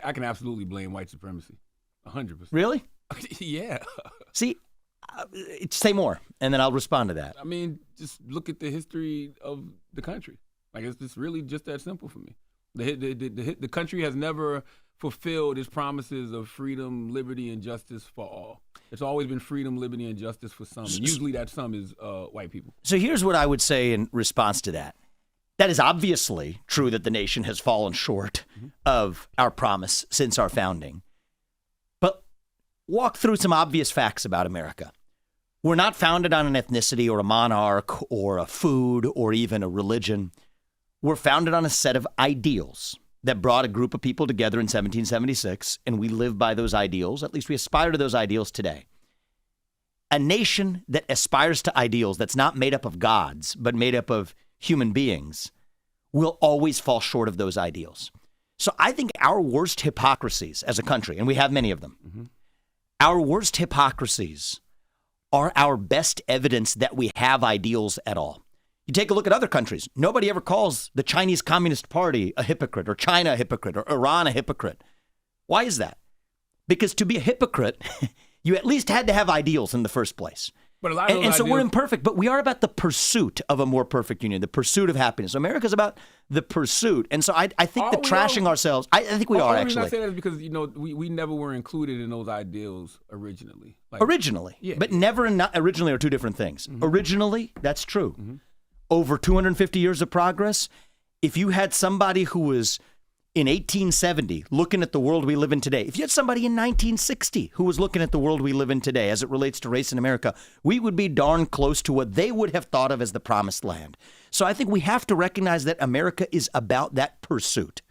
I can absolutely blame white supremacy, 100%. Really? Yeah. See, say more, and then I'll respond to that. I mean, just look at the history of the country. Like, it's just really just that simple for me. The country has never fulfilled its promises of freedom, liberty, and justice for all. It's always been freedom, liberty, and justice for some. And usually that some is white people. So here's what I would say in response to that. That is obviously true that the nation has fallen short of our promise since our founding. But walk through some obvious facts about America. We're not founded on an ethnicity or a monarch or a food or even a religion. We're founded on a set of ideals that brought a group of people together in 1776, and we live by those ideals. At least we aspire to those ideals today. A nation that aspires to ideals that's not made up of gods, but made up of human beings, will always fall short of those ideals. So I think our worst hypocrisies as a country, and we have many of them, our worst hypocrisies are our best evidence that we have ideals at all. You take a look at other countries. Nobody ever calls the Chinese Communist Party a hypocrite, or China a hypocrite, or Iran a hypocrite. Why is that? Because to be a hypocrite, you at least had to have ideals in the first place. But a lot of those and so ideals, we're imperfect, but we are about the pursuit of a more perfect union, the pursuit of happiness. America's about the pursuit. And so I think that trashing ourselves, I think we are actually. The actually. reason I say that is because, we never were included in those ideals originally. Originally. Yeah. But never and not originally are two different things. Originally, that's true. Over 250 years of progress, if you had somebody who was in 1870 looking at the world we live in today, if you had somebody in 1960 who was looking at the world we live in today as it relates to race in America, we would be darn close to what they would have thought of as the promised land. So I think we have to recognize that America is about that pursuit.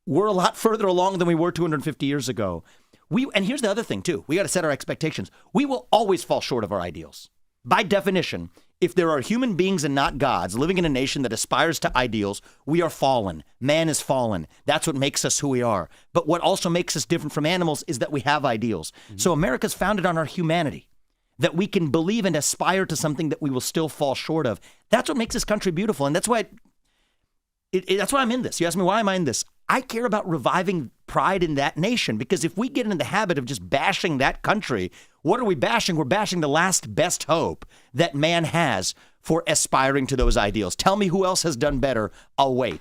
We're a lot further along than we were 250 years ago. And here's the other thing, too. We got to set our expectations. We will always fall short of our ideals. By definition, if there are human beings and not gods living in a nation that aspires to ideals, we are fallen. Man is fallen. That's what makes us who we are. But what also makes us different from animals is that we have ideals. So America's founded on our humanity, that we can believe and aspire to something that we will still fall short of. That's what makes this country beautiful. And that's why that's why I'm in this. You ask me, why am I in this? I care about reviving pride in that nation, because if we get into the habit of just bashing that country, what are we bashing? We're bashing the last best hope that man has for aspiring to those ideals. Tell me who else has done better. I'll wait.